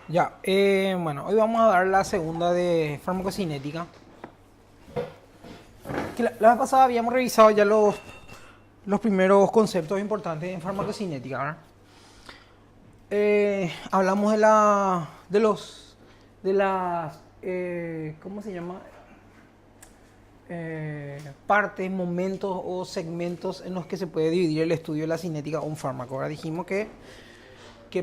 Ya, bueno, hoy vamos a dar la segunda de farmacocinética. Que la vez pasada habíamos revisado ya los primeros conceptos importantes en farmacocinética, ¿verdad? Hablamos de las, ¿cómo se llama? Partes, momentos o segmentos en los que se puede dividir el estudio de la cinética de un fármaco. Ahora dijimos que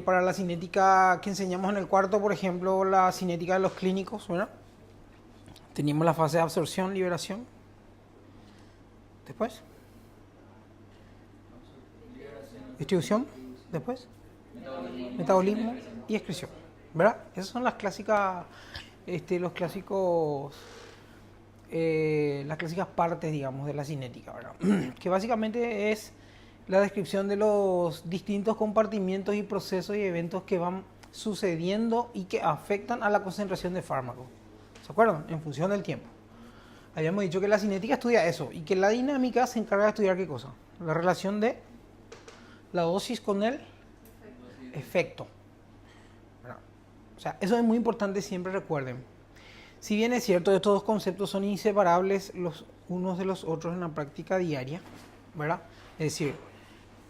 para la cinética que enseñamos en el cuarto, por ejemplo, la cinética de los clínicos, ¿verdad? Teníamos la fase de absorción, liberación. Después, distribución. Después, metabolismo y excreción. ¿Verdad? Esas son las clásicas, los clásicos, las clásicas partes, digamos, de la cinética, ¿verdad? Que básicamente es la descripción de los distintos compartimientos y procesos y eventos que van sucediendo y que afectan a la concentración de fármacos. ¿Se acuerdan? En función del tiempo. Habíamos dicho que la cinética estudia eso y que la dinámica se encarga de estudiar qué cosa. La relación de la dosis con el efecto. ¿Verdad? O sea, eso es muy importante, siempre recuerden. Si bien es cierto, estos dos conceptos son inseparables los unos de los otros en la práctica diaria, ¿verdad? Es decir,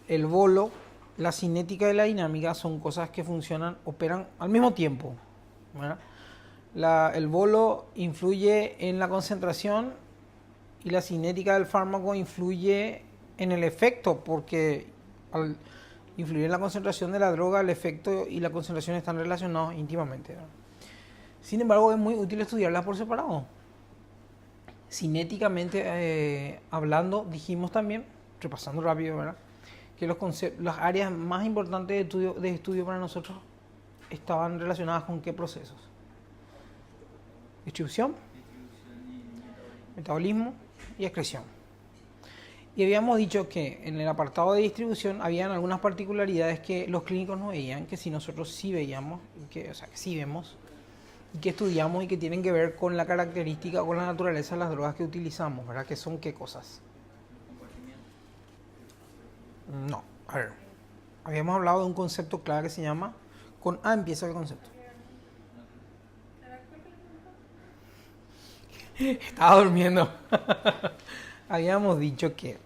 el bolo, la cinética y la dinámica son cosas que funcionan, operan al mismo tiempo, ¿verdad? El bolo influye en la concentración y la cinética del fármaco influye en el efecto, porque al influir en la concentración de la droga, el efecto y la concentración están relacionados íntimamente, ¿verdad? Sin embargo, es muy útil estudiarlas por separado. Cinéticamente hablando, dijimos también, repasando rápido, ¿verdad?, que las áreas más importantes de estudio para nosotros estaban relacionadas con qué procesos. Distribución, metabolismo y excreción. Y habíamos dicho que en el apartado de distribución habían algunas particularidades que los clínicos no veían, que si nosotros sí veíamos, o sea, que sí vemos, y que estudiamos y que tienen que ver con la característica o con la naturaleza de las drogas que utilizamos, ¿verdad? Que son qué cosas. No, a ver. Habíamos hablado de un concepto clave que se llama... Con A empieza el concepto. Estaba durmiendo. Habíamos dicho que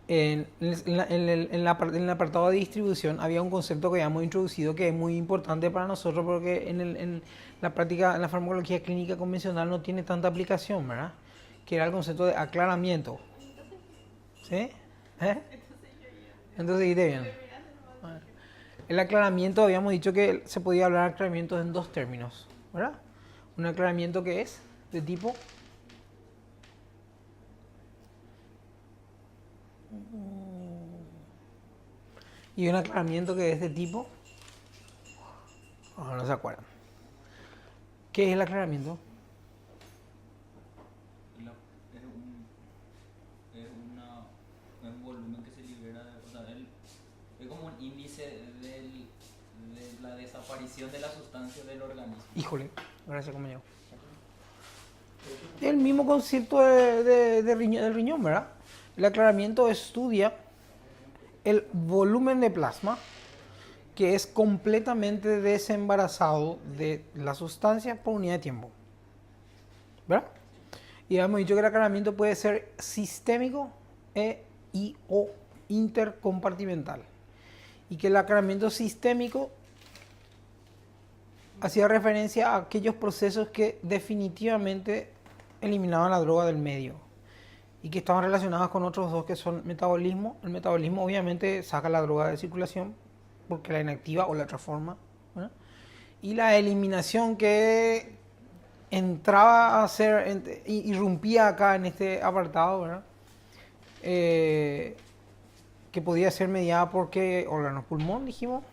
en el apartado de distribución había un concepto que habíamos introducido que es muy importante para nosotros porque en la práctica, en la farmacología clínica convencional no tiene tanta aplicación, ¿verdad? Que era el concepto de aclaramiento. ¿Sí? ¿Eh? Entonces, ¿seguiste bien? El aclaramiento, habíamos dicho que se podía hablar de aclaramientos en dos términos, ¿verdad? Un aclaramiento que es de tipo y un aclaramiento que es de tipo, no se acuerdan. ¿Qué es el aclaramiento? Es un volumen que se libera, o sea, es como un índice de la desaparición de la sustancia del organismo. Híjole, gracias compañero. El mismo concepto del riñón, ¿verdad? El aclaramiento estudia el volumen de plasma que es completamente desembarazado de la sustancia por unidad de tiempo, ¿verdad? Y hemos dicho que el aclaramiento puede ser sistémico y o intercompartimental. Y que el aclaramiento sistémico hacía referencia a aquellos procesos que definitivamente eliminaban la droga del medio y que estaban relacionados con otros dos que son metabolismo. El metabolismo obviamente saca la droga de circulación porque la inactiva o la transforma, ¿verdad? Y la eliminación que entraba a ser, irrumpía acá en este apartado, ¿verdad? Que podía ser mediada por qué órganos, pulmón dijimos,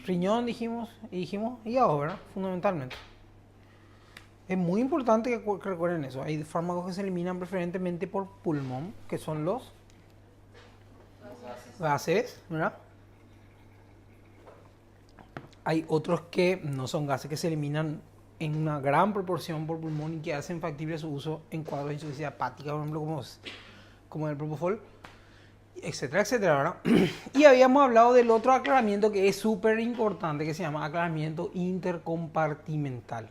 riñón dijimos, y hígado, ¿verdad? Fundamentalmente. Es muy importante que recuerden eso. Hay fármacos que se eliminan preferentemente por pulmón, que son los gases, ¿verdad? Hay otros que no son gases, que se eliminan en una gran proporción por pulmón y que hacen factible su uso en cuadros de insuficiencia hepática, por ejemplo, como el propofol. etcétera, etcétera, ¿verdad? Y habíamos hablado del otro aclaramiento que es súper importante, que se llama aclaramiento intercompartimental,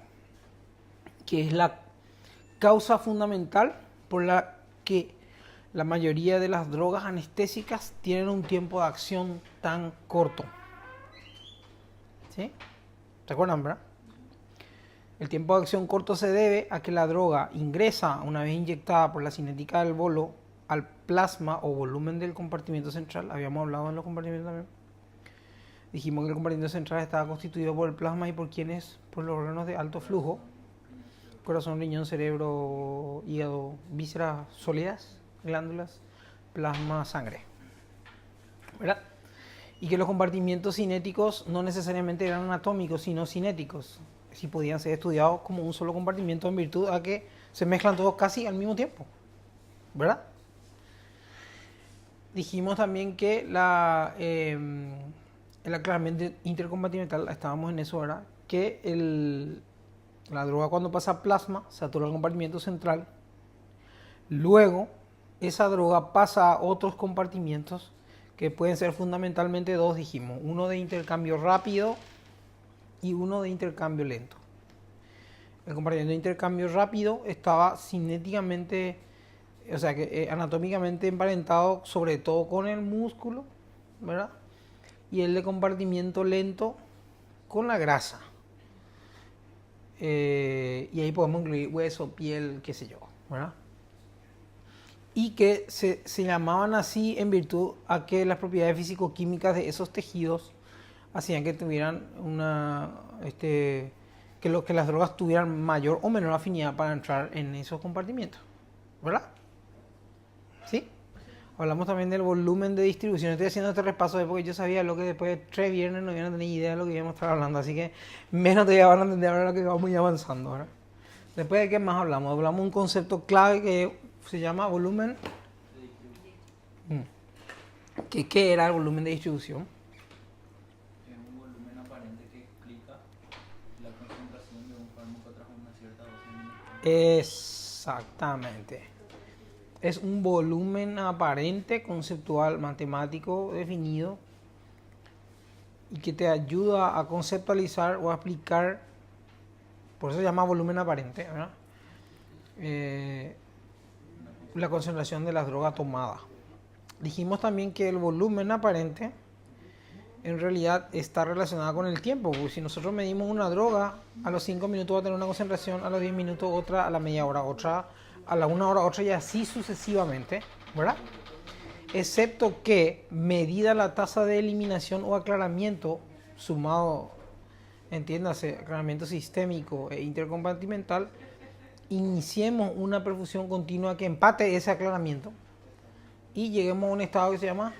que es la causa fundamental por la que la mayoría de las drogas anestésicas tienen un tiempo de acción tan corto. ¿Sí? ¿Se acuerdan, verdad? El tiempo de acción corto se debe a que la droga ingresa, una vez inyectada por la cinética del bolo, al plasma o volumen del compartimento central. Habíamos hablado en los compartimentos también. Dijimos que el compartimento central estaba constituido por el plasma y por quienes, por los órganos de alto flujo: corazón, riñón, cerebro, hígado, vísceras sólidas, glándulas, plasma, sangre, ¿verdad? Y que los compartimientos cinéticos no necesariamente eran anatómicos, sino cinéticos. Si podían ser estudiados como un solo compartimento en virtud a que se mezclan todos casi al mismo tiempo, ¿verdad? Dijimos también que el aclaramiento intercompartimental, estábamos en eso, ¿verdad? Que la droga cuando pasa a plasma satura el compartimento central, luego esa droga pasa a otros compartimientos que pueden ser fundamentalmente dos, dijimos, uno de intercambio rápido y uno de intercambio lento. El compartimiento de intercambio rápido estaba cinéticamente, o sea, que anatómicamente emparentado sobre todo con el músculo, ¿verdad? Y el de compartimiento lento con la grasa. Y ahí podemos incluir hueso, piel, qué sé yo, ¿verdad? Y que se llamaban así en virtud a que las propiedades físico-químicas de esos tejidos hacían que tuvieran que las drogas tuvieran mayor o menor afinidad para entrar en esos compartimientos, ¿verdad? ¿Sí? Hablamos también del volumen de distribución. Estoy haciendo este repaso porque yo sabía lo que después de 3 viernes no iban a tener idea de lo que íbamos a estar hablando, así que menos todavía van a entender ahora lo que vamos muy avanzando, ¿verdad? Después de qué más hablamos, hablamos de un concepto clave que se llama volumen. ¿Qué era el volumen de distribución? Es un volumen aparente que explica la concentración de un fármaco tras una cierta dosis. Exactamente. Es un volumen aparente, conceptual, matemático, definido, y que te ayuda a conceptualizar o a explicar, por eso se llama volumen aparente, ¿verdad? La concentración de las drogas tomadas. Dijimos también que el volumen aparente en realidad está relacionado con el tiempo, porque si nosotros medimos una droga, a los 5 minutos va a tener una concentración, a los 10 minutos otra, a la media hora otra, a la 1 hora otra y así sucesivamente, ¿verdad? Excepto que, medida la tasa de eliminación o aclaramiento, sumado, entiéndase, aclaramiento sistémico e intercompartimental, iniciemos una perfusión continua que empate ese aclaramiento y lleguemos a un estado que se llama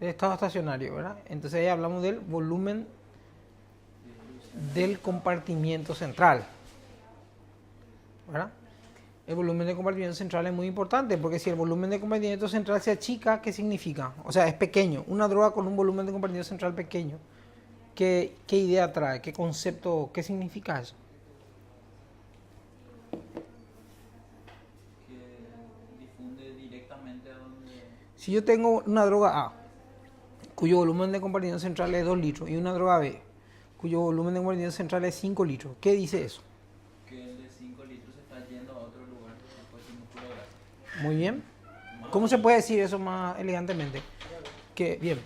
el estado estacionario, ¿verdad? Entonces ahí hablamos del volumen del compartimiento central, ¿verdad? El volumen de compartimiento central es muy importante porque si el volumen de compartimiento central se achica, ¿qué significa? O sea, es pequeño. Una droga con un volumen de compartimiento central pequeño, ¿qué idea trae? ¿Qué concepto? ¿Qué significa eso? Que difunde directamente a donde... Si yo tengo una droga A, cuyo volumen de compartimiento central es 2 litros, y una droga B, cuyo volumen de compartimiento central es 5 litros, ¿qué dice eso? Que el de 5 litros se está yendo a otro lugar después del músculo graso. Muy bien. ¿Cómo se puede decir eso más elegantemente? Que, bien.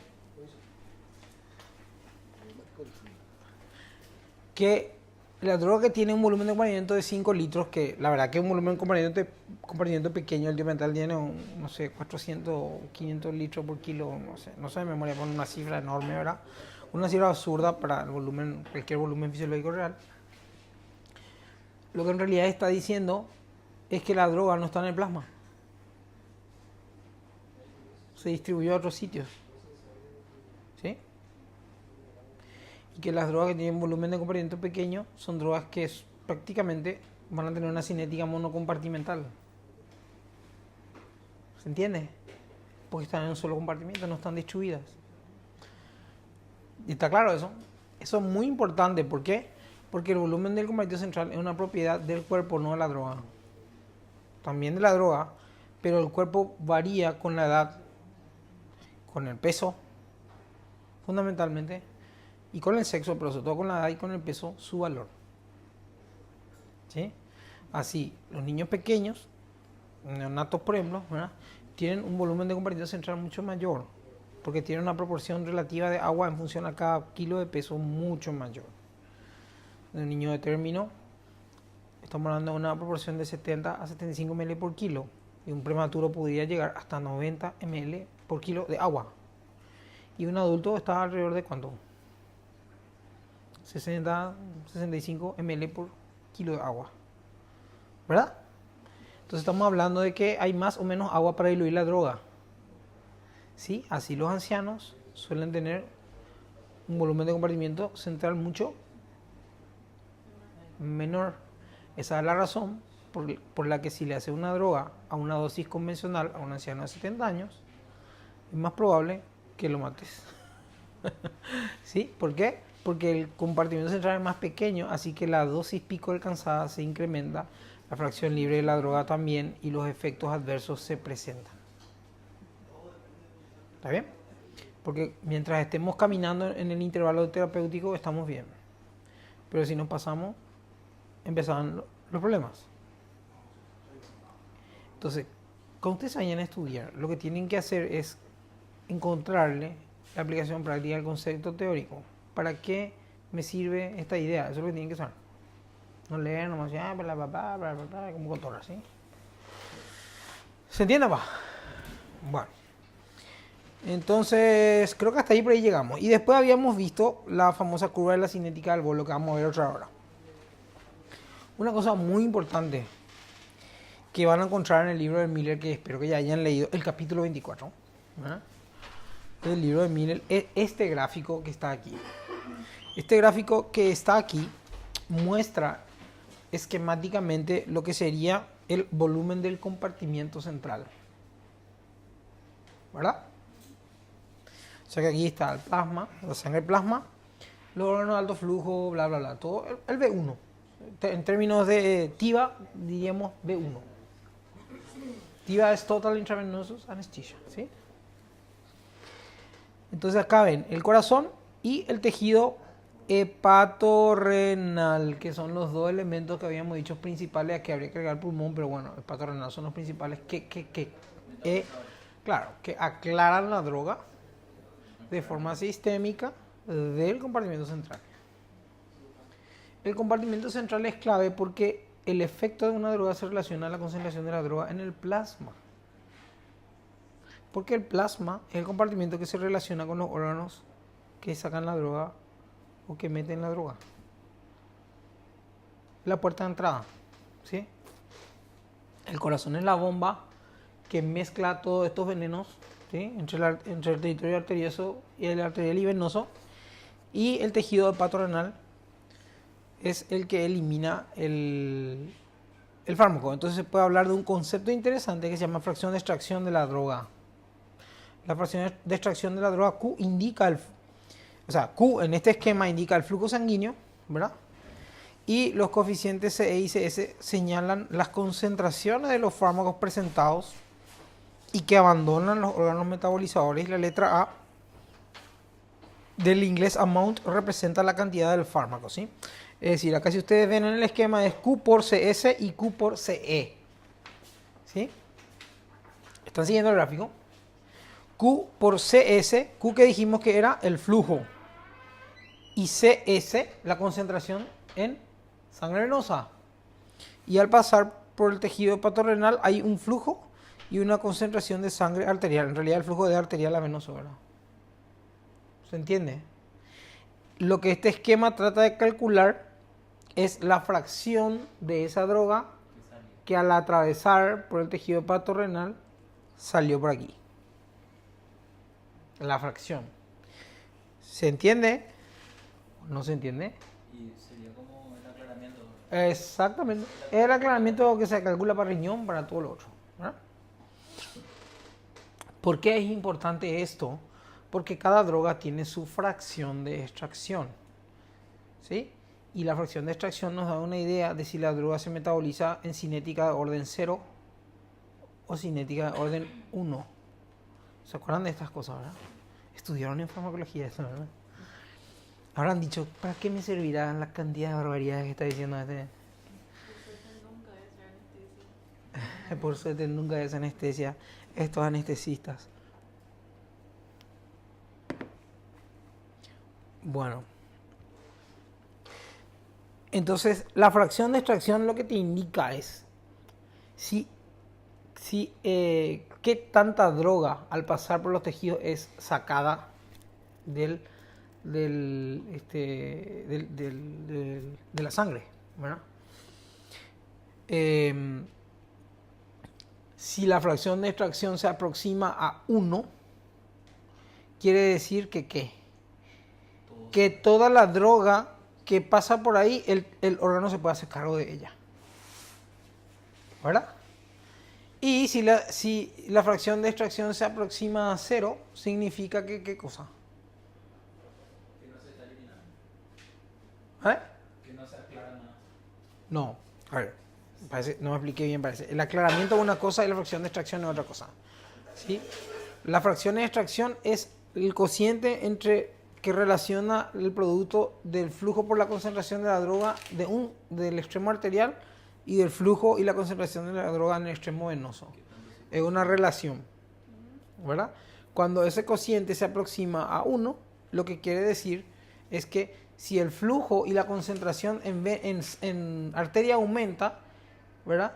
Que la droga que tiene un volumen de compartimiento de 5 litros, que la verdad que es un volumen de compartimiento pequeño, el diametal tiene, no sé, 400, 500 litros por kilo, no sé de memoria, con una cifra enorme, ¿verdad? Una cifra absurda para el volumen, cualquier volumen fisiológico real. Lo que en realidad está diciendo es que la droga no está en el plasma. Se distribuyó a otros sitios. ¿Sí? Y que las drogas que tienen volumen de compartimiento pequeño son drogas que prácticamente van a tener una cinética monocompartimental. ¿Se entiende? Porque están en un solo compartimiento, no están distribuidas. ¿Y está claro eso? Eso es muy importante. ¿Por qué? Porque el volumen del compartimiento central es una propiedad del cuerpo, no de la droga. También de la droga, pero el cuerpo varía con la edad con el peso, fundamentalmente, y con el sexo, pero sobre todo con la edad y con el peso, su valor. ¿Sí? Así, los niños pequeños, neonatos por ejemplo, ¿verdad?, tienen un volumen de compartimento central mucho mayor, porque tienen una proporción relativa de agua en función a cada kilo de peso mucho mayor. En el niño de término, estamos hablando de una proporción de 70 a 75 ml por kilo, y un prematuro podría llegar hasta 90 ml por kilo de agua. Y un adulto está alrededor de ¿cuánto? 60, 65 ml por kilo de agua, ¿verdad? Entonces estamos hablando de que hay más o menos agua para diluir la droga. ¿Sí? Así los ancianos suelen tener un volumen de compartimiento central mucho menor. Esa es la razón por la que si le hace una droga a una dosis convencional a un anciano de 70 años, es más probable que lo mates. ¿Sí? ¿Por qué? Porque el compartimiento central es más pequeño, así que la dosis pico alcanzada se incrementa, la fracción libre de la droga también, y los efectos adversos se presentan. ¿Está bien? Porque mientras estemos caminando en el intervalo terapéutico estamos bien. Pero si nos pasamos, empiezan los problemas. Entonces, cuando ustedes vayan a estudiar, lo que tienen que hacer es encontrarle la aplicación práctica del concepto teórico. ¿Para qué me sirve esta idea? Eso es lo que tienen que saber. No leer nomás, bla, bla, bla, bla, bla, bla, como cotorra, ¿sí? ¿Se entiende, pa? Bueno. Entonces, creo que hasta ahí por ahí llegamos. Y después habíamos visto la famosa curva de la cinética del bolo, que vamos a ver otra hora. Una cosa muy importante que van a encontrar en el libro de Miller, que espero que ya hayan leído, el capítulo 24, ¿verdad?, del libro de Miller, es este gráfico que está aquí. Este gráfico que está aquí muestra esquemáticamente lo que sería el volumen del compartimiento central, ¿verdad? O sea que aquí está el plasma, la sangre plasma, los órganos de alto flujo, bla, bla, bla, todo el B1. En términos de TIVA, diríamos B1. TIVA es Total Intravenosus Anesthesia, ¿sí? Entonces acá ven el corazón y el tejido hepatorrenal, que son los dos elementos que habíamos dicho principales, que habría que agregar pulmón, pero bueno, hepatorrenal son los principales claro, que aclaran la droga de forma sistémica del compartimiento central. El compartimiento central es clave porque el efecto de una droga se relaciona a la concentración de la droga en el plasma. Porque el plasma es el compartimiento que se relaciona con los órganos que sacan la droga o que meten la droga. La puerta de entrada, ¿sí? El corazón es la bomba que mezcla todos estos venenos, ¿sí?, entre el territorio arterioso y el arterial y venoso. Y el tejido hepatorrenal es el que elimina el fármaco. Entonces se puede hablar de un concepto interesante que se llama fracción de extracción de la droga. La fracción de extracción de la droga, Q indica Q en este esquema indica el flujo sanguíneo, ¿verdad? Y los coeficientes CE y CS señalan las concentraciones de los fármacos presentados y que abandonan los órganos metabolizadores. Y la letra A del inglés amount representa la cantidad del fármaco, ¿sí? Es decir, acá si ustedes ven en el esquema es Q por CS y Q por CE, ¿sí? ¿Están siguiendo el gráfico? Q por CS, Q que dijimos que era el flujo, y CS, la concentración en sangre venosa. Y al pasar por el tejido hepatorrenal hay un flujo y una concentración de sangre arterial. En realidad el flujo de arterial a venoso, ¿verdad? ¿Se entiende? Lo que este esquema trata de calcular es la fracción de esa droga que al atravesar por el tejido hepatorrenal salió por aquí. La fracción. ¿Se entiende? ¿No se entiende? Y sería como el aclaramiento. Exactamente. Es el aclaramiento que se calcula para riñón, para todo lo otro, ¿verdad? ¿Por qué es importante esto? Porque cada droga tiene su fracción de extracción, ¿sí? Y la fracción de extracción nos da una idea de si la droga se metaboliza en cinética de orden 0 o cinética de orden 1. ¿Se acuerdan de estas cosas, verdad? Estudiaron en farmacología eso, ¿verdad? Habrán dicho, ¿para qué me servirá la cantidad de barbaridades que está diciendo este? Por suerte nunca es anestesia. Estos anestesistas. Bueno. Entonces, la fracción de extracción lo que te indica es qué tanta droga al pasar por los tejidos es sacada de la sangre, ¿verdad? Si la fracción de extracción se aproxima a 1, quiere decir que ¿qué? Que toda la droga que pasa por ahí, el órgano se puede hacer cargo de ella, ¿verdad? Y si la fracción de extracción se aproxima a 0, significa que ¿qué cosa? Que no se está eliminando. ¿Eh? Que no se aclara nada. No, a ver, no me expliqué bien, parece. El aclaramiento es una cosa y la fracción de extracción es otra cosa. ¿Sí? La fracción de extracción es el cociente entre que relaciona el producto del flujo por la concentración de la droga del extremo arterial y del flujo y la concentración de la droga en el extremo venoso. Es una relación, ¿verdad? Cuando ese cociente se aproxima a 1, lo que quiere decir es que si el flujo y la concentración en arteria aumenta, ¿verdad?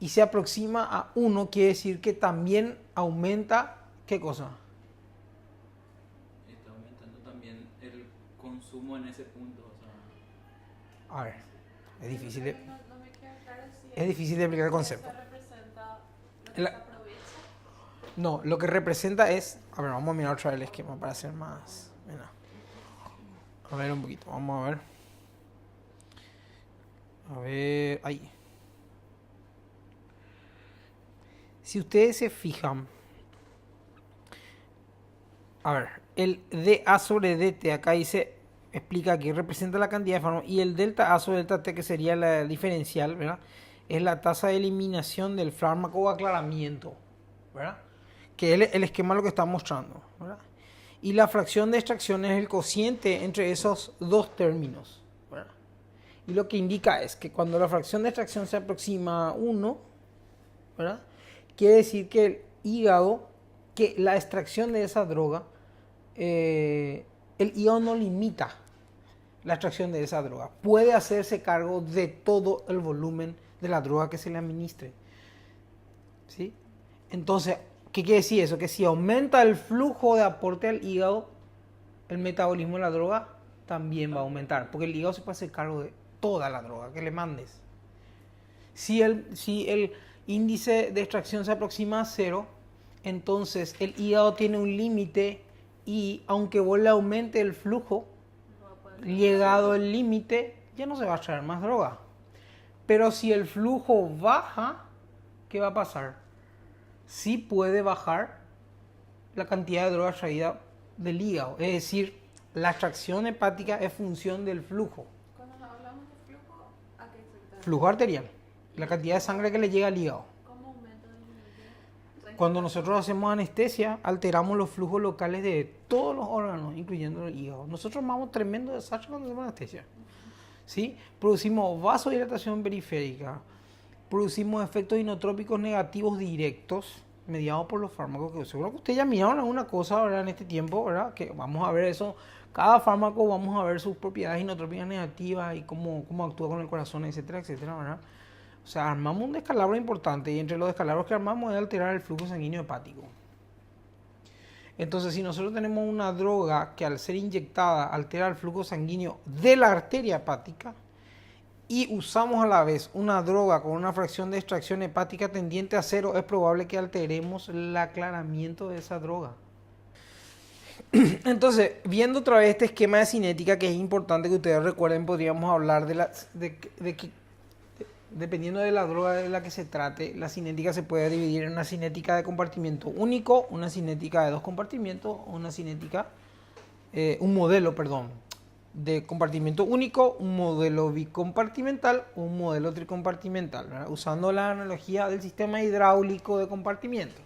Y se aproxima a 1, quiere decir que también aumenta, ¿qué cosa? Está aumentando también el consumo en ese punto. O sea, A ver, es difícil de, No me queda claro si es difícil de explicar el concepto. eso representa lo que La- se aprovecha. No, lo que representa es... A ver, vamos a mirar otra vez el esquema para hacer más... Mira. A ver un poquito, vamos a ver. A ver... Ahí. Si ustedes se fijan... A ver, el dA sobre dt acá dice... Explica que representa la cantidad de fármacos. Y el delta A sobre delta T, que sería la diferencial, ¿verdad? Es la tasa de eliminación del fármaco o aclaramiento, ¿verdad? Que es el esquema lo que está mostrando, ¿verdad? Y la fracción de extracción es el cociente entre esos dos términos, ¿verdad? Y lo que indica es que cuando la fracción de extracción se aproxima a 1, ¿verdad? Quiere decir que el hígado, que la extracción de esa droga, el hígado no limita la extracción de esa droga. Puede hacerse cargo de todo el volumen de la droga que se le administre, ¿sí? Entonces, ¿qué quiere decir eso? Que si aumenta el flujo de aporte al hígado, el metabolismo de la droga también va a aumentar, porque el hígado se puede hacer cargo de toda la droga que le mandes. Si el índice de extracción se aproxima a 0, entonces el hígado tiene un límite y aunque vos le aumente el flujo, No va a poder llegado el límite, ya no se va a extraer más droga. Pero si el flujo baja, ¿qué va a pasar? Sí puede bajar la cantidad de droga extraída del hígado. Es decir, la extracción hepática es función del flujo. Cuando hablamos de flujo, ¿a qué exactamente? Flujo arterial. La cantidad de sangre que le llega al hígado. ¿Cómo aumenta el nivel? Cuando nosotros hacemos anestesia, alteramos los flujos locales de todos los órganos, incluyendo el hígado. Nosotros armamos tremendo desastre cuando hacemos anestesia. ¿Sí? Producimos vasodilatación periférica, producimos efectos inotrópicos negativos directos mediados por los fármacos, que seguro que ustedes ya miraron alguna cosa, ¿verdad? En este tiempo, ¿verdad? Que vamos a ver eso. Cada fármaco vamos a ver sus propiedades inotrópicas negativas y cómo actúa con el corazón, etcétera, etcétera, ¿verdad? O sea, armamos un descalabro importante y entre los descalabros que armamos es alterar el flujo sanguíneo hepático. Entonces, si nosotros tenemos una droga que al ser inyectada altera el flujo sanguíneo de la arteria hepática y usamos a la vez una droga con una fracción de extracción hepática tendiente a 0, es probable que alteremos el aclaramiento de esa droga. Entonces, viendo otra vez este esquema de cinética, que es importante que ustedes recuerden, podríamos hablar de que dependiendo de la droga de la que se trate, la cinética se puede dividir en una cinética de compartimiento único, una cinética de 2 compartimientos, una cinética, un modelo, perdón, de compartimiento único, un modelo bicompartimental, un modelo tricompartimental, ¿verdad? Usando la analogía del sistema hidráulico de compartimientos.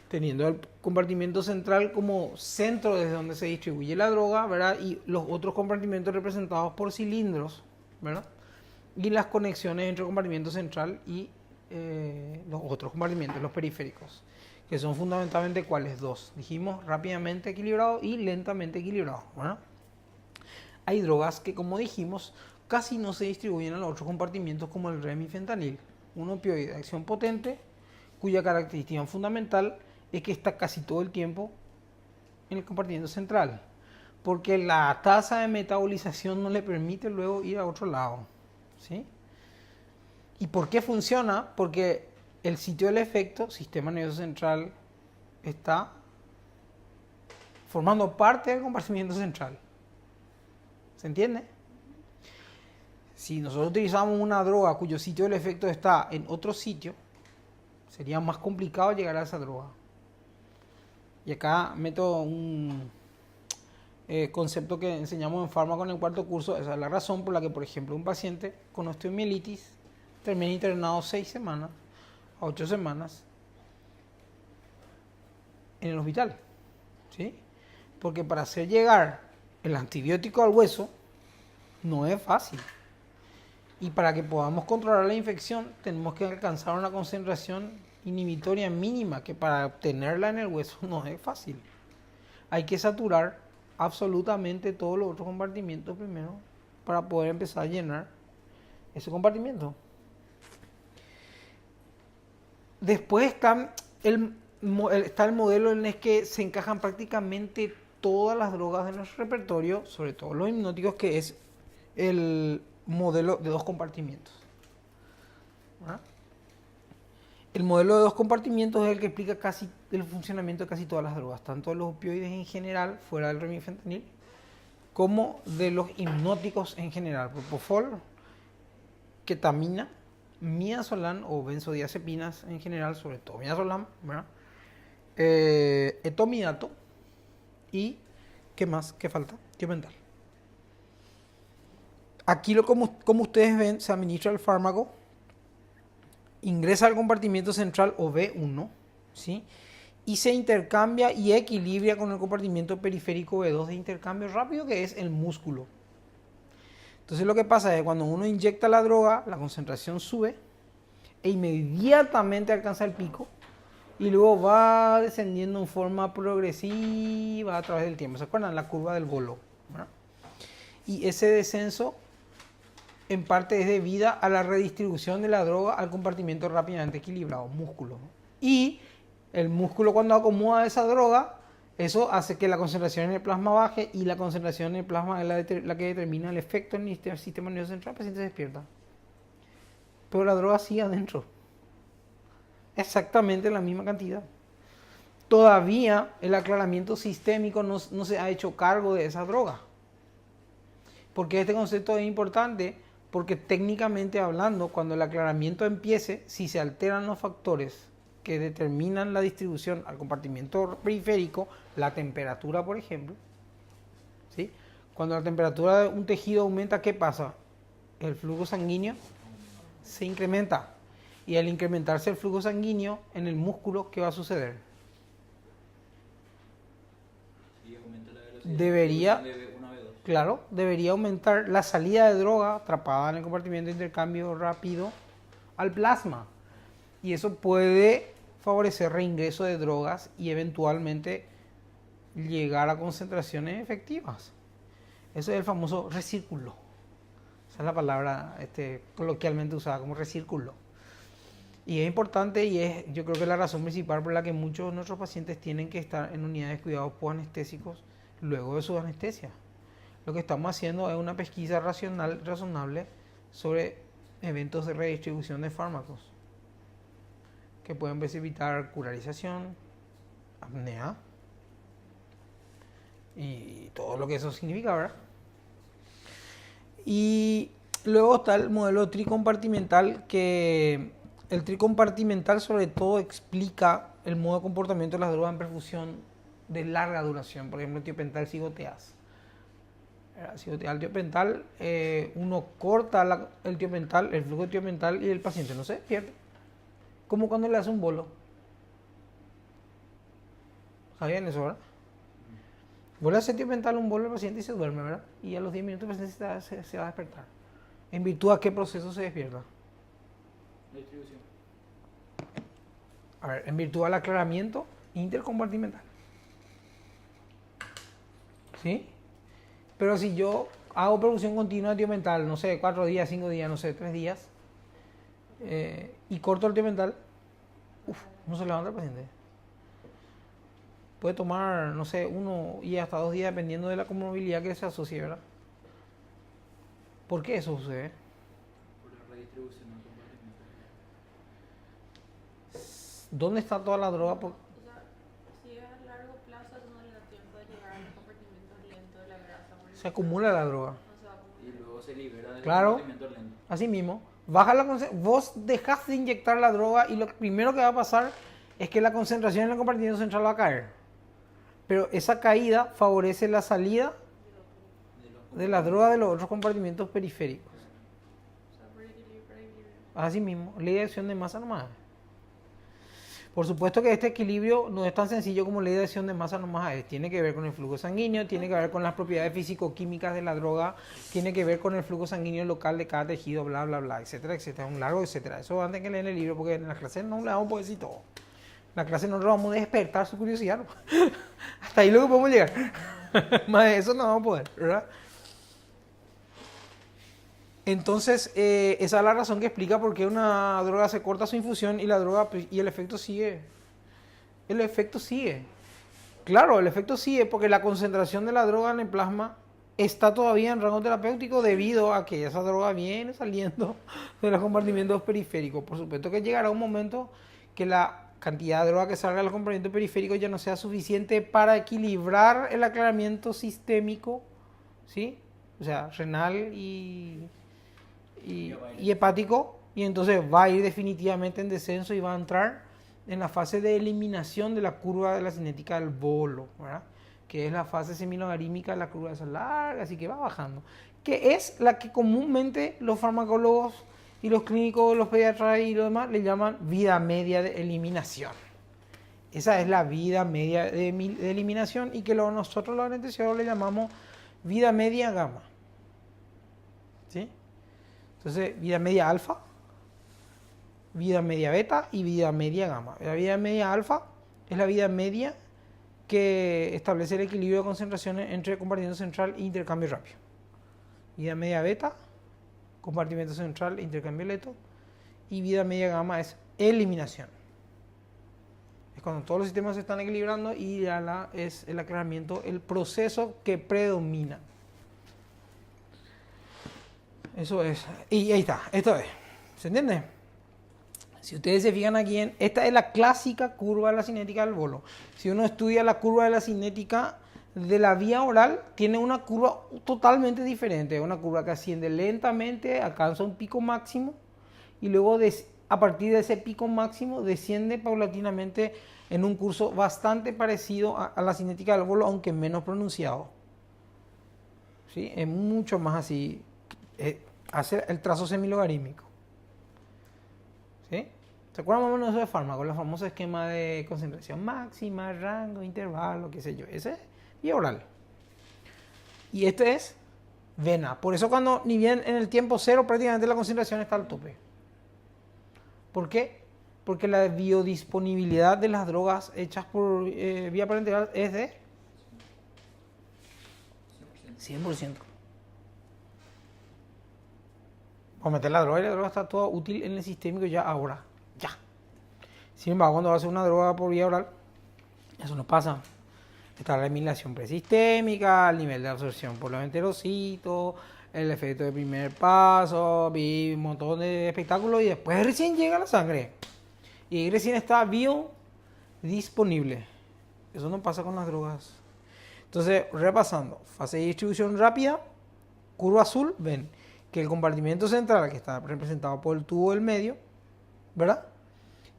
teniendo el compartimento central como centro desde donde se distribuye la droga, ¿verdad? Y los otros compartimentos representados por cilindros, ¿verdad? Y las conexiones entre el compartimento central y los otros compartimentos, los periféricos, que son fundamentalmente ¿cuáles? Dos. Dijimos rápidamente equilibrado y lentamente equilibrado, ¿verdad? Hay drogas que, como dijimos, casi no se distribuyen a los otros compartimientos como el remifentanil, un opioide de acción potente cuya característica fundamental es que está casi todo el tiempo en el compartimiento central, porque la tasa de metabolización no le permite luego ir a otro lado, ¿sí? ¿Y por qué funciona? Porque el sitio del efecto, sistema nervioso central, está formando parte del compartimiento central. ¿Se entiende? Si nosotros utilizamos una droga cuyo sitio del efecto está en otro sitio, sería más complicado llegar a esa droga. Y acá meto un concepto que enseñamos en fármaco en el cuarto curso. Esa es la razón por la que, por ejemplo, un paciente con osteomielitis termina internado 6 semanas a 8 semanas en el hospital, ¿sí? Porque para hacer llegar el antibiótico al hueso no es fácil. Y para que podamos controlar la infección tenemos que alcanzar una concentración inhibitoria mínima, que para obtenerla en el hueso no es fácil. Hay que saturar absolutamente todos los otros compartimientos primero para poder empezar a llenar ese compartimiento. Después está el modelo en el que se encajan prácticamente todas las drogas de nuestro repertorio, sobre todo los hipnóticos, que es el modelo de dos compartimientos. ¿Ah? El modelo de dos compartimientos es el que explica casi el funcionamiento de casi todas las drogas, tanto de los opioides en general, fuera del remifentanil, como de los hipnóticos en general, propofol, ketamina, midazolam o benzodiazepinas en general, sobre todo midazolam, ¿verdad? Etomidato y ¿qué más? ¿Qué falta? Tiopental. Aquí, como ustedes ven, se administra el fármaco, ingresa al compartimiento central o B1, ¿sí? Y se intercambia y equilibra con el compartimiento periférico B2 de intercambio rápido, que es el músculo. Entonces lo que pasa es que cuando uno inyecta la droga, la concentración sube e inmediatamente alcanza el pico y luego va descendiendo en forma progresiva a través del tiempo. ¿Se acuerdan? La curva del bolo, ¿verdad? Y ese descenso en parte es debida a la redistribución de la droga al compartimiento rápidamente equilibrado, músculo. Y el músculo, cuando acomoda esa droga, eso hace que la concentración en el plasma baje, y la concentración en el plasma es la que determina el efecto en el sistema nervioso central. El paciente se despierta. Pero la droga sigue adentro. Exactamente la misma cantidad. Todavía el aclaramiento sistémico no se ha hecho cargo de esa droga. ¿Por qué este concepto es importante? Porque técnicamente hablando, cuando el aclaramiento empiece, si se alteran los factores que determinan la distribución al compartimiento periférico, la temperatura, por ejemplo, ¿sí? Cuando la temperatura de un tejido aumenta, ¿qué pasa? El flujo sanguíneo se incrementa. Y al incrementarse el flujo sanguíneo en el músculo, ¿qué va a suceder? Debería, claro, debería aumentar la salida de droga atrapada en el compartimiento de intercambio rápido al plasma. Y eso puede favorecer reingreso de drogas y eventualmente llegar a concentraciones efectivas. Eso es el famoso recírculo. Esa es la palabra coloquialmente usada como recírculo. Y es importante, y yo creo que es la razón principal por la que muchos de nuestros pacientes tienen que estar en unidades de cuidados postanestésicos luego de su anestesia. Lo que estamos haciendo es una pesquisa razonable sobre eventos de redistribución de fármacos que pueden precipitar curarización, apnea y todo lo que eso significa, ¿verdad? Y luego está el modelo tricompartimental, que el tricompartimental sobre todo explica el modo de comportamiento de las drogas en perfusión de larga duración. Por ejemplo, el tiopental cigoteas. El tiopental, uno corta el tiopental, el flujo de tiopental, y el paciente no se despierta. Como cuando le hace un bolo. ¿Sabían eso, verdad? Vos le haces mental un bolo al paciente y se duerme, ¿verdad? Y a los 10 minutos el paciente se va a despertar. ¿En virtud a qué proceso se despierta? Distribución. A ver, en virtud al aclaramiento intercompartimental. ¿Sí? Pero si yo hago producción continua de tiomental, no sé, 4 días, 5 días, no sé, 3 días, y corto el tiomental, no se levanta el paciente. Puede tomar, no sé, 1 y hasta 2 días dependiendo de la comorbilidad que se asocie, ¿verdad? ¿Por qué eso sucede? Por la redistribución del compartimento. ¿Dónde está toda la droga? O sea, si es a largo plazo, no le da tiempo de llegar a los compartimentos lentos de la grasa. Porque Se acumula la droga. no se va a acumular. Y luego se libera del Claro. compartimento lento. Así mismo, vos dejás de inyectar la droga y lo primero que va a pasar es que la concentración en el compartimento central va a caer. Pero esa caída favorece la salida de la droga de los otros compartimentos periféricos. O sea, por equilibrio, para equilibrio. Así mismo, ley de acción de masa nomás. Por supuesto que este equilibrio no es tan sencillo como ley de acción de masa nomás es. Tiene que ver con el flujo sanguíneo, tiene que ver con las propiedades físico-químicas de la droga, tiene que ver con el flujo sanguíneo local de cada tejido, bla, bla, bla, etcétera, etcétera. Un largo, etcétera. Eso antes que leer el libro, porque en la clase no le vamos a poder decir todo. En la clase nosotros vamos a despertar su curiosidad. Hasta ahí lo que podemos llegar. Más de eso no vamos a poder, ¿verdad? Entonces, esa es la razón que explica por qué una droga se corta su infusión y la droga y el efecto sigue. El efecto sigue. Claro, el efecto sigue porque la concentración de la droga en el plasma está todavía en rango terapéutico debido a que esa droga viene saliendo de los compartimentos periféricos. Por supuesto que llegará un momento que la cantidad de droga que salga de los compartimentos periféricos ya no sea suficiente para equilibrar el aclaramiento sistémico, ¿sí? O sea, renal y hepático, y entonces va a ir definitivamente en descenso y va a entrar en la fase de eliminación de la curva de la cinética del bolo, ¿verdad? Que es la fase semilogarítmica de la curva esa larga, así que va bajando, que es la que comúnmente los farmacólogos y los clínicos, los pediatras y los demás le llaman vida media de eliminación. Esa es la vida media de eliminación y que nosotros los anestesiólogos le llamamos vida media gamma. ¿Sí? Entonces, vida media alfa, vida media beta y vida media gamma. La vida media alfa es la vida media que establece el equilibrio de concentraciones entre compartimento central e intercambio rápido. Vida media beta, compartimento central e intercambio lento. Y vida media gamma es eliminación. Es cuando todos los sistemas se están equilibrando y ya es el aclaramiento, el proceso que predomina. Eso es. Y ahí está, esto es. ¿Se entiende? Si ustedes se fijan aquí, esta es la clásica curva de la cinética del bolo. Si uno estudia la curva de la cinética de la vía oral, tiene una curva totalmente diferente. Una curva que asciende lentamente, alcanza un pico máximo y luego a partir de ese pico máximo desciende paulatinamente en un curso bastante parecido a la cinética del bolo, aunque menos pronunciado. ¿Sí? Es mucho más así. Hace el trazo semilogarítmico. ¿Sí? ¿Se acuerdan más o menos de eso de fármaco? El famoso esquema de concentración máxima, rango, intervalo, qué sé yo. Ese es vía oral. Y este es vena. Por eso cuando ni bien en el tiempo cero prácticamente la concentración está al tope. ¿Por qué? Porque la biodisponibilidad de las drogas hechas por vía parenteral es de 100%. Vamos a meter la droga y la droga está toda útil en el sistémico ya ahora. Ya. Sin embargo, cuando va a ser una droga por vía oral, eso no pasa. Está la eliminación presistémica, el nivel de absorción por los enterocitos, el efecto de primer paso, un montón de espectáculos y después recién llega la sangre. Y recién está biodisponible. Eso no pasa con las drogas. Entonces, repasando, fase de distribución rápida, curva azul, ven que el compartimento central, que está representado por el tubo del medio, ¿verdad?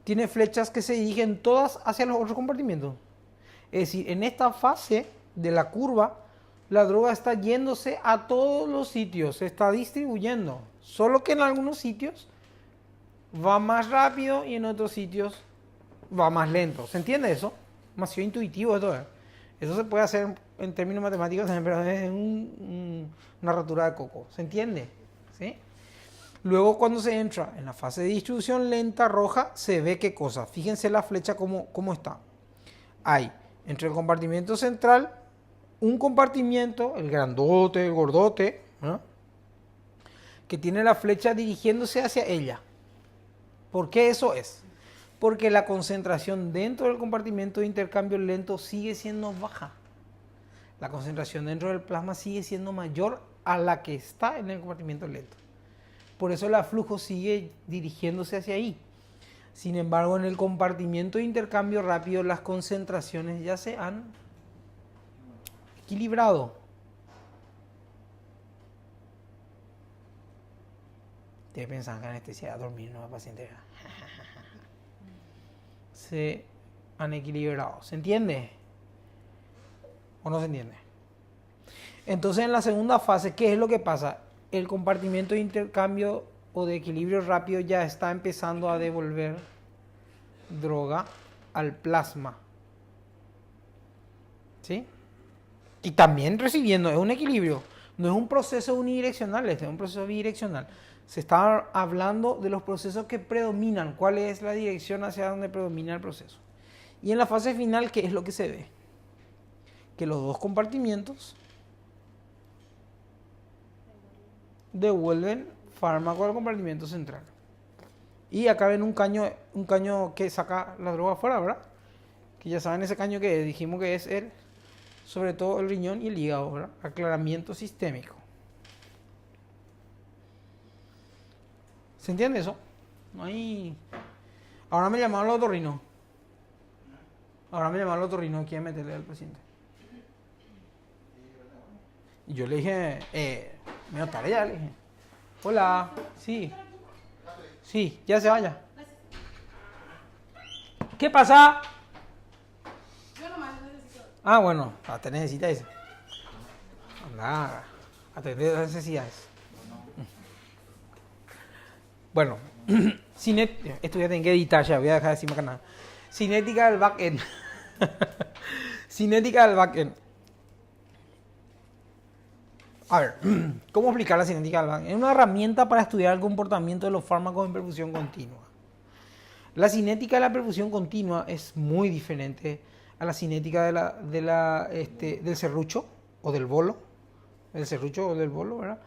Tiene flechas que se dirigen todas hacia los otros compartimentos. Es decir, en esta fase de la curva, la droga está yéndose a todos los sitios, se está distribuyendo. Solo que en algunos sitios va más rápido y en otros sitios va más lento. ¿Se entiende eso? demasiado intuitivo esto. Eso se puede hacer en términos matemáticos también, pero es una rotura de coco. ¿Se entiende? ¿Sí? Luego cuando se entra en la fase de distribución lenta roja, se ve qué cosa. Fíjense la flecha cómo está. Hay entre el compartimiento central un compartimiento, el grandote, el gordote, ¿no?, que tiene la flecha dirigiéndose hacia ella. ¿Por qué eso es? Porque la concentración dentro del compartimento de intercambio lento sigue siendo baja. La concentración dentro del plasma sigue siendo mayor a la que está en el compartimento lento. Por eso el flujo sigue dirigiéndose hacia ahí. Sin embargo, en el compartimento de intercambio rápido, las concentraciones ya se han equilibrado. Ustedes pensaban que anestesia era dormir, no, paciente. Se han equilibrado. ¿Se entiende? ¿O no se entiende? Entonces, en la segunda fase, ¿qué es lo que pasa? El compartimento de intercambio o de equilibrio rápido ya está empezando a devolver droga al plasma. ¿Sí? Y también recibiendo, es un equilibrio. No es un proceso unidireccional, este es un proceso bidireccional. Se está hablando de los procesos que predominan, cuál es la dirección hacia donde predomina el proceso. Y en la fase final, ¿qué es lo que se ve? Que los dos compartimientos devuelven fármaco al compartimiento central. Y acá ven un caño que saca la droga afuera, ¿verdad? Que ya saben ese caño que dijimos que es sobre todo el riñón y el hígado, ¿verdad? Aclaramiento sistémico. ¿Se entiende eso? No hay... Ahora me llamaron al otorrino. ¿Quién meterle al paciente? Y yo le dije, me notaré ya, le dije. Hola, sí. Sí, ya se vaya. ¿Qué pasa? Yo nomás necesito. Ah, bueno, hasta necesita eso. Anda, atender las necesidades. Bueno, esto ya tengo que editar, ya voy a dejar de decir más nada. Cinética del backend. Cinética del backend. A ver, ¿cómo explicar la cinética del backend? Es una herramienta para estudiar el comportamiento de los fármacos en perfusión continua. La cinética de la perfusión continua es muy diferente a la cinética del serrucho o del bolo. El serrucho o del bolo, ¿verdad?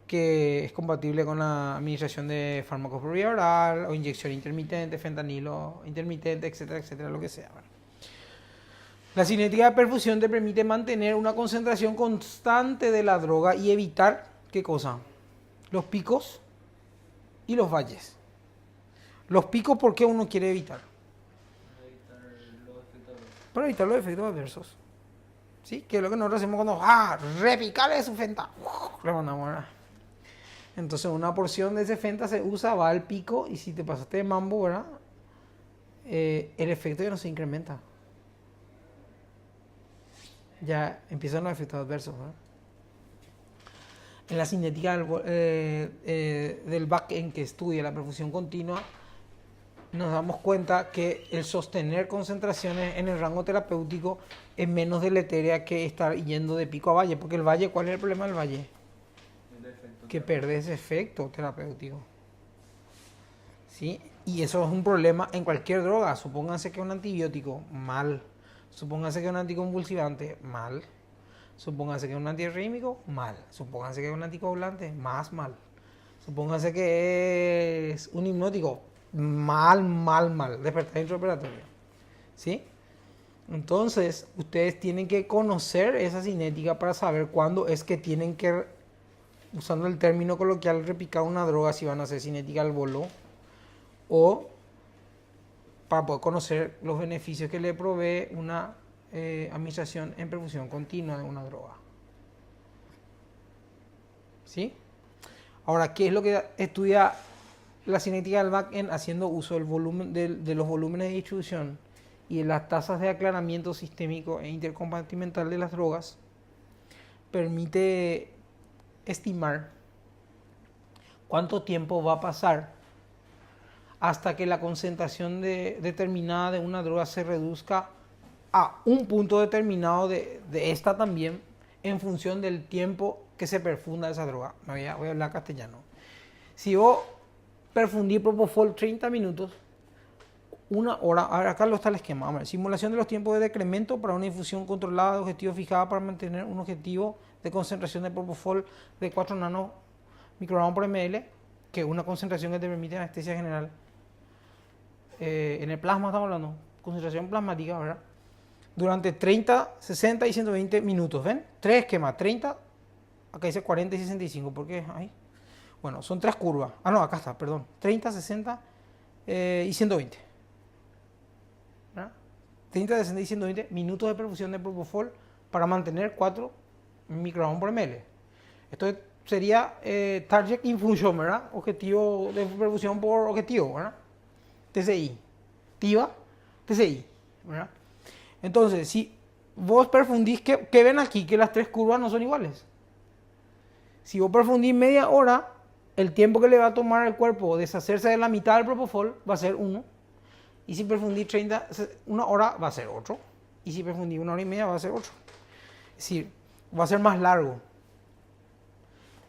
Que es compatible con la administración de fármacos por vía oral o inyección intermitente, fentanilo intermitente, etcétera, etcétera, lo que sea, ¿verdad? La cinética de perfusión te permite mantener una concentración constante de la droga y evitar, ¿qué cosa? Los picos y los valles. Los picos, ¿por qué uno quiere evitar? Para evitar los efectos adversos. ¿Sí? Que es lo que nosotros hacemos cuando, repicale su fenta. Le mandamos, ¿verdad? Entonces una porción de ese fenta se usa, va al pico y si te pasaste de mambo, ¿verdad? El efecto ya no se incrementa. Ya empiezan los efectos adversos, ¿verdad? En la cinética del backend que estudia la perfusión continua, nos damos cuenta que el sostener concentraciones en el rango terapéutico es menos deletérea que estar yendo de pico a valle, porque el valle, ¿cuál es el problema del valle? Que pierde ese efecto terapéutico. ¿Sí? Y eso es un problema en cualquier droga. Supónganse que un antibiótico, mal. Supónganse que un anticonvulsivante, mal. Supónganse que un antiarrítmico, mal. Supónganse que un anticoagulante, más mal. Supónganse que es un hipnótico, mal. Despertar intraoperatorio. ¿Sí? Entonces, ustedes tienen que conocer esa cinética para saber cuándo es que tienen que, usando el término coloquial, repicar una droga si van a hacer cinética al bolo, o para poder conocer los beneficios que le provee una administración en perfusión continua de una droga. ¿Sí? Ahora, ¿qué es lo que estudia la cinética del backend? Haciendo uso del volumen, de los volúmenes de distribución y de las tasas de aclaramiento sistémico e intercompartimental de las drogas, permite estimar cuánto tiempo va a pasar hasta que la concentración determinada de una droga se reduzca a un punto determinado de esta también en función del tiempo que se perfunda esa droga. Voy a hablar castellano. Si vos perfundís Propofol 30 minutos, una hora, a ver, acá está el esquema. A ver, simulación de los tiempos de decremento para una infusión controlada de objetivo fijada para mantener un objetivo de concentración de Propofol de 4 nanomicrogramos por ml, que es una concentración que te permite anestesia general. En el plasma estamos hablando, concentración plasmática, ¿verdad? Durante 30, 60 y 120 minutos, ¿ven? Tres esquemas, 30, acá dice 40 y 65, ¿por qué? Ahí. Bueno, son tres curvas. Ah, no, acá está, perdón. 30, 60 y 120. ¿Verdad? 30, 60 y 120 minutos de perfusión de Propofol para mantener 4 microgramos por ml. Esto sería Target Infusion, ¿verdad? Objetivo de perfusión por objetivo, ¿verdad? TCI. TIVA, TCI, ¿verdad? Entonces, si vos perfundís, ¿qué ven aquí? Que las tres curvas no son iguales. Si vos perfundís media hora, el tiempo que le va a tomar al cuerpo deshacerse de la mitad del Propofol va a ser 1. Y si perfundís 1 hora va a ser 8. Y si perfundís 1 hora y media va a ser 8. Es decir, va a ser más largo.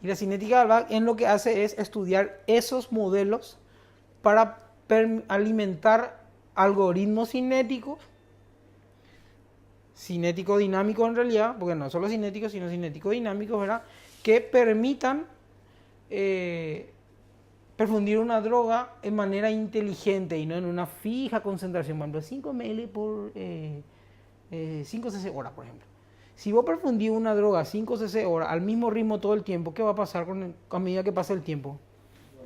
Y la cinética del VAC en lo que hace es estudiar esos modelos para alimentar algoritmos cinéticos, cinético-dinámicos en realidad, porque no solo cinéticos, sino cinético-dinámicos, ¿verdad? Que permitan perfundir una droga en manera inteligente y no en una fija concentración, por ejemplo, 5 ml por 5 cc hora, por ejemplo. Si vos perfundís una droga 5 cc hora al mismo ritmo todo el tiempo, ¿qué va a pasar a medida que pasa el tiempo?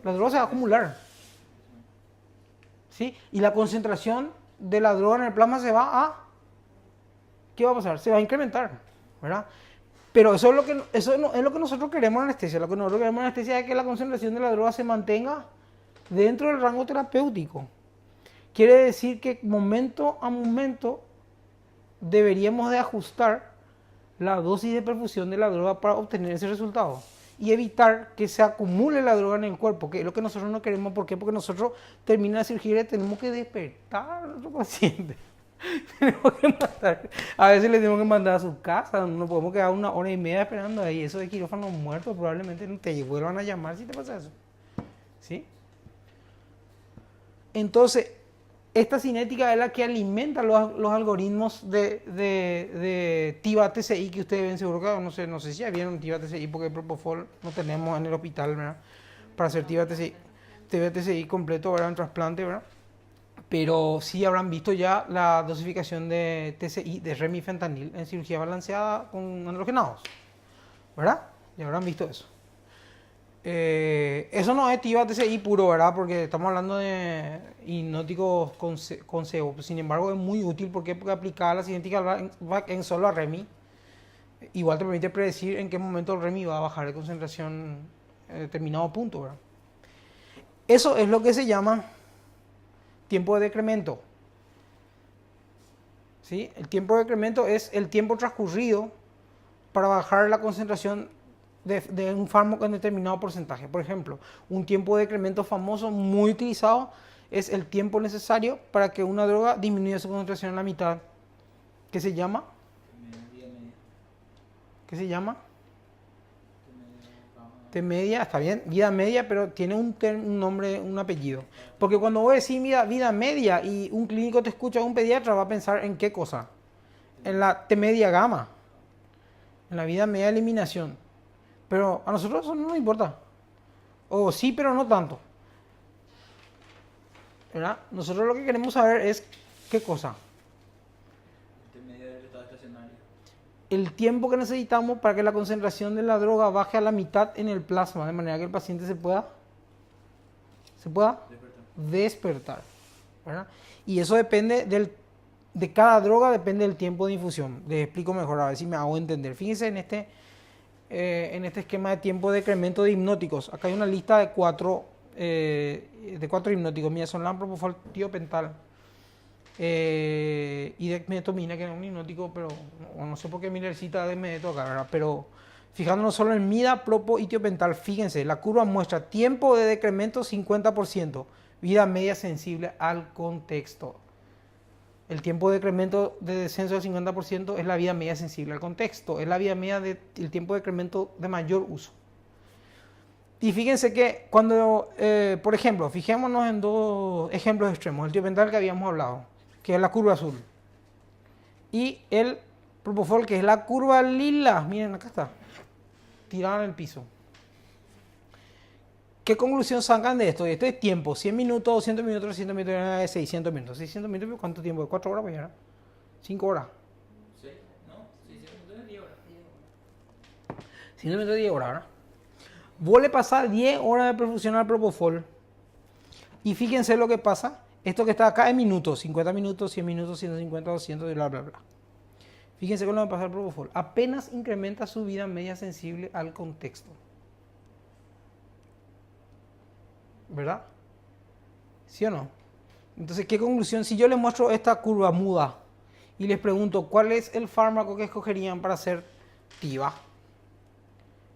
La droga se va a acumular. ¿Sí? Y la concentración de la droga en el plasma se va a... ¿Qué va a pasar? Se va a incrementar, ¿verdad? Pero eso es lo que nosotros queremos en anestesia. Lo que nosotros queremos en anestesia es que la concentración de la droga se mantenga dentro del rango terapéutico. Quiere decir que momento a momento deberíamos de ajustar la dosis de perfusión de la droga para obtener ese resultado y evitar que se acumule la droga en el cuerpo, que es lo que nosotros no queremos. ¿Por qué? Porque nosotros termina la cirugía y tenemos que despertar a nuestro paciente. Tenemos que mandar, a veces le tenemos que mandar a su casa, no podemos quedar 1 hora y media esperando ahí. Eso de quirófano muerto probablemente no te vuelvan a llamar si te pasa eso. ¿Sí? Entonces, esta cinética es la que alimenta los algoritmos de TIVA TCI que ustedes ven seguro que no sé si ya vieron TIVA TCI porque Propofol no tenemos en el hospital, ¿verdad? Para hacer TIVA TCI completo, ¿verdad? En trasplante, ¿verdad? Pero sí habrán visto ya la dosificación de TCI, de remifentanil en cirugía balanceada con androgenados, ¿verdad? Ya habrán visto eso. Eso no es TIVA TCI puro, ¿verdad? Porque estamos hablando de hipnóticos con CO. Sin embargo, es muy útil porque aplicada la cinética VAC en solo a REMI, igual te permite predecir en qué momento el REMI va a bajar de concentración en determinado punto, ¿verdad? Eso es lo que se llama tiempo de decremento. ¿Sí? El tiempo de decremento es el tiempo transcurrido para bajar la concentración de un fármaco en determinado porcentaje. Por ejemplo, un tiempo de decremento famoso muy utilizado es el tiempo necesario para que una droga disminuya su concentración en la mitad. ¿Qué se llama? ¿Qué se llama? T media, está bien, vida media, pero tiene un nombre, un apellido. Porque cuando vos decís vida media y un clínico te escucha, un pediatra va a pensar en qué cosa. En la T media gamma, en la vida media de eliminación. Pero a nosotros eso no nos importa. O sí, pero no tanto. ¿Verdad? Nosotros lo que queremos saber es qué cosa. El tiempo que necesitamos para que la concentración de la droga baje a la mitad en el plasma, de manera que el paciente se pueda despertar, ¿verdad? Y eso depende de cada droga, depende del tiempo de infusión. Les explico mejor, a ver si me hago entender. Fíjense en este esquema de tiempo de decremento de hipnóticos. Acá hay una lista de 4 hipnóticos. Midazolam, Propofol, tiopental y dexmedetomina, que es un hipnótico, pero no sé por qué Miller cita dexmedeto acá, ¿verdad? Pero fijándonos solo en mida, propo y tiopental, fíjense, la curva muestra tiempo de decremento 50%, vida media sensible al contexto. El tiempo de decremento de descenso del 50% es la vida media sensible al contexto, es la vida media del tiempo de decremento de mayor uso. Y fíjense que cuando, por ejemplo, fijémonos en dos ejemplos extremos, el tiopental que habíamos hablado, que es la curva azul, y el propofol, que es la curva lila, miren, acá está, tirada en el piso. ¿Qué conclusión sacan de esto? Este es tiempo, 100 minutos, 200 minutos, 300 minutos, 600 minutos. 600 minutos, ¿cuánto tiempo? 4 horas, pues ya, 5 horas. Sí, no, 600 minutos es 10 horas. 100 minutos, 10 horas, ¿verdad? Vos le pasás 10 horas de perfusión al propofol. Y fíjense lo que pasa. Esto que está acá es minutos, 50 minutos, 100 minutos, 150, 200, y bla, bla, bla. Fíjense con lo que pasa al propofol. Apenas incrementa su vida media sensible al contexto. ¿Verdad? ¿Sí o no? Entonces, ¿qué conclusión? Si yo les muestro esta curva muda y les pregunto cuál es el fármaco que escogerían para hacer TIVA,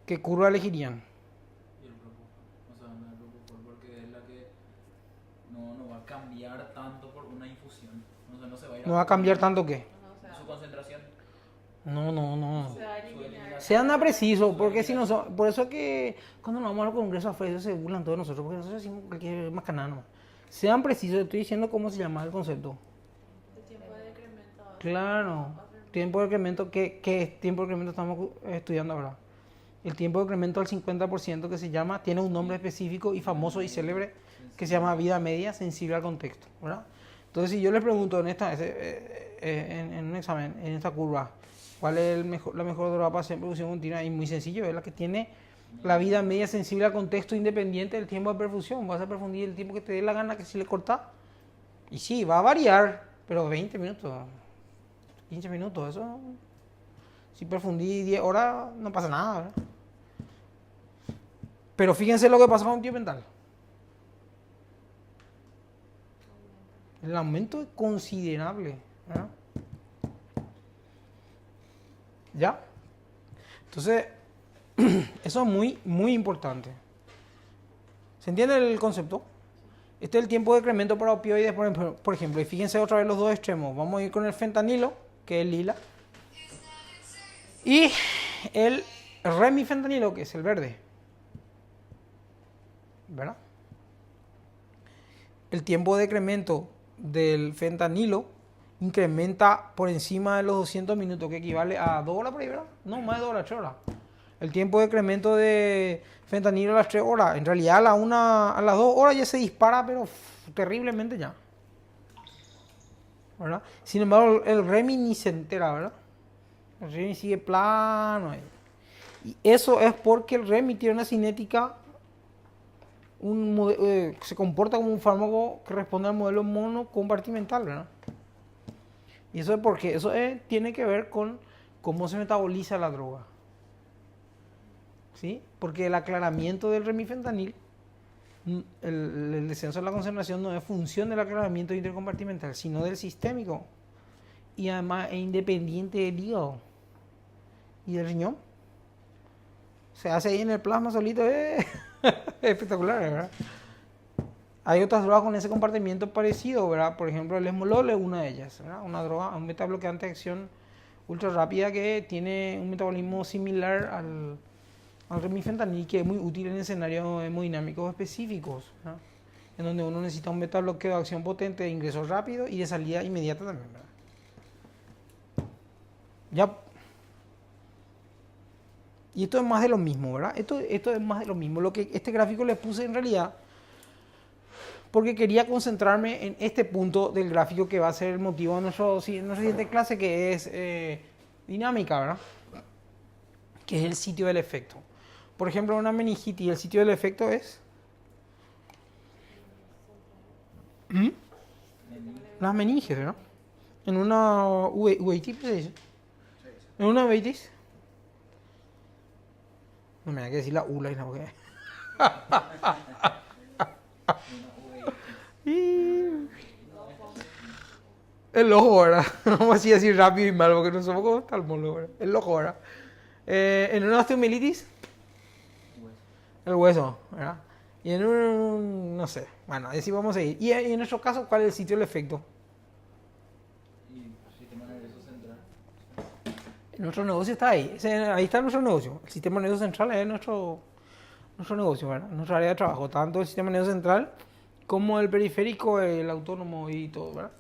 ¿qué curva elegirían? Y el propofol, o sea, no el propofol porque es la que no va a cambiar tanto por una infusión. O sea, no se va a ir ¿No va a cambiar tanto qué? No, o sea, su concentración. No. se va a eliminar. Sean precisos, porque si no son, por eso que cuando nos vamos al Congreso afuera se burlan todos nosotros, porque nosotros decimos cualquier macanano. Sean precisos, estoy diciendo cómo se llama el concepto. El tiempo de decremento. Claro, tiempo de decremento, ¿qué tiempo de decremento estamos estudiando ahora? El tiempo de decremento al 50% que se llama, tiene un nombre específico y famoso y célebre que se llama vida media sensible al contexto, ¿verdad? Entonces, si yo les pregunto en un examen, en esta curva, ¿cuál es la mejor droga para hacer perfusión continua? Y muy sencillo, es la que tiene la vida media sensible al contexto independiente del tiempo de perfusión. Vas a perfundir el tiempo que te dé la gana, que si le cortas. Y sí, va a variar, pero 20 minutos, 15 minutos, eso. Si perfundí 10 horas, no pasa nada, ¿verdad? Pero fíjense lo que pasa con un tiopental. El aumento es considerable, ¿verdad? ¿Ya? Entonces, eso es muy, muy importante. ¿Se entiende el concepto? Este es el tiempo de decremento para opioides, por ejemplo. Y fíjense otra vez los dos extremos. Vamos a ir con el fentanilo, que es el lila. Y el remifentanilo, que es el verde. ¿Verdad? El tiempo de decremento del fentanilo incrementa por encima de los 200 minutos, que equivale a 2 horas por ahí, ¿verdad? No, más de 2 horas, 3 horas. El tiempo de decremento de fentanilo a las 3 horas. En realidad a las 2 horas ya se dispara, pero terriblemente ya. ¿Verdad? Sin embargo, el Remi ni se entera, ¿verdad? El Remi sigue plano ahí. Y eso es porque el Remi tiene una cinética, se comporta como un fármaco que responde al modelo monocompartimental, ¿verdad? Y eso es porque tiene que ver con cómo se metaboliza la droga. ¿Sí? Porque el aclaramiento del remifentanil, el descenso de la concentración no es función del aclaramiento intercompartimental, sino del sistémico. Y además es independiente del hígado y del riñón. Se hace ahí en el plasma solito, espectacular, ¿verdad? Hay otras drogas con ese comportamiento parecido, ¿verdad? Por ejemplo, el esmolol es una de ellas, ¿verdad? Una droga, un metabloqueante de acción ultra rápida que tiene un metabolismo similar al remifentanil, que es muy útil en escenarios hemodinámicos específicos, ¿verdad? En donde uno necesita un metabloqueo de acción potente de ingreso rápido y de salida inmediata también, ¿verdad? Ya. Y esto es más de lo mismo, ¿verdad? Esto es más de lo mismo. Lo que este gráfico les puse en realidad, porque quería concentrarme en este punto del gráfico que va a ser el motivo de nuestra siguiente clase, que es dinámica, ¿verdad? Que es el sitio del efecto. Por ejemplo, una meningitis, el sitio del efecto es las meninges, ¿verdad? En una uveitis, ¿qué se dice? En una uveitis. No me hay que decir la ula y la porque... El ojo, ¿verdad? Vamos así decir rápido y mal porque no somos como oftalmólogos, ¿verdad? El ojo, ¿verdad? En una osteomielitis, el hueso, ¿verdad? Y en un, no sé, bueno, así vamos a ir. Y en nuestro caso, ¿cuál es el sitio del efecto? Nuestro negocio está ahí. Ahí está nuestro negocio. El sistema nervioso central es nuestro negocio, ¿verdad? Nuestra área de trabajo. Tanto el sistema nervioso central como el periférico, el autónomo y todo, ¿verdad?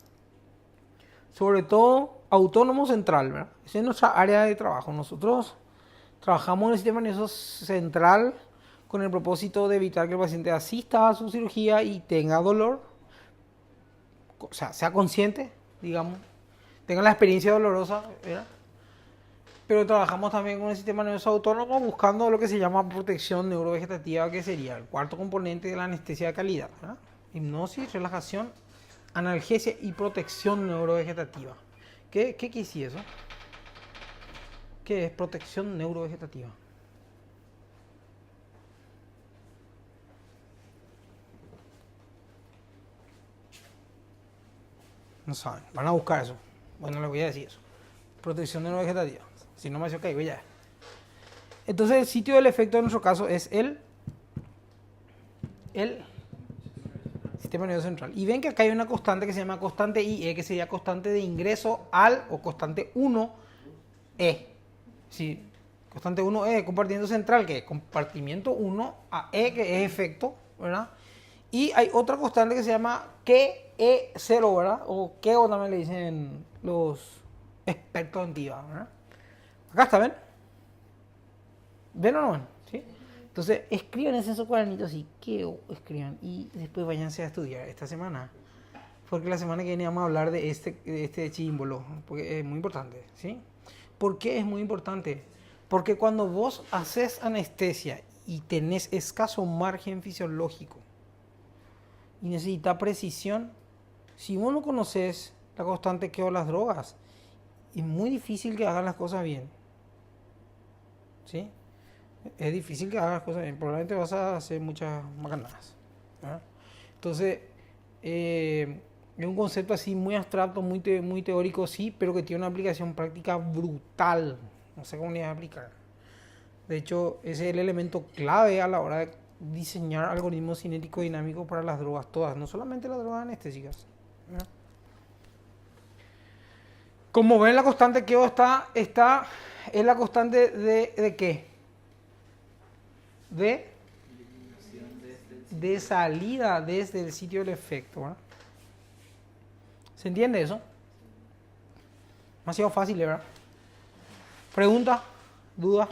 Sobre todo autónomo central, ¿verdad? Esa es nuestra área de trabajo. Nosotros trabajamos en el sistema nervioso central con el propósito de evitar que el paciente asista a su cirugía y tenga dolor, o sea, sea consciente, digamos, tenga la experiencia dolorosa, ¿verdad? Pero trabajamos también con el sistema nervioso autónomo buscando lo que se llama protección neurovegetativa, que sería el cuarto componente de la anestesia de calidad, ¿verdad? Hipnosis, relajación, analgesia y protección neurovegetativa. ¿Qué quisí eso? ¿Qué es protección neurovegetativa? No saben, van a buscar eso. Bueno, les voy a decir eso. Protección neurovegetativa. Si no me hace ok, ya. Entonces el sitio del efecto en nuestro caso es el sistema nervioso central. Y ven que acá hay una constante que se llama constante IE, que sería constante de ingreso al, o constante 1E. Sí, constante 1E, compartimiento central, que es compartimiento 1 a E, que es efecto, ¿verdad? Y hay otra constante que se llama KE0, ¿verdad? O KEO también le dicen los expertos en TIVA, ¿verdad? Acá está, ¿ven? ¿Ven o no ven? ¿Sí? Entonces, escriban en esos cuadernitos así, KEO, escriban, y después váyanse a estudiar esta semana. Porque la semana que viene vamos a hablar de este símbolo, porque es muy importante, ¿sí? ¿Por qué es muy importante? Porque cuando vos haces anestesia y tenés escaso margen fisiológico y necesitas precisión, si vos no conoces la constante KEO de las drogas, es muy difícil que hagan las cosas bien. ¿Sí? Es difícil que hagas las cosas bien. Probablemente vas a hacer muchas macanadas, ¿verdad? Entonces, es un concepto así muy abstracto, muy teórico, sí, pero que tiene una aplicación práctica brutal. No sé cómo le voy a aplicar. De hecho, ese es el elemento clave a la hora de diseñar algoritmos cinéticos dinámicos para las drogas todas, no solamente las drogas anestésicas, ¿verdad? Como ven, la constante KEO es la constante de ¿qué? De salida desde el sitio del efecto, ¿verdad? ¿Se entiende eso? Demasiado fácil, ¿verdad? ¿Pregunta? ¿Duda?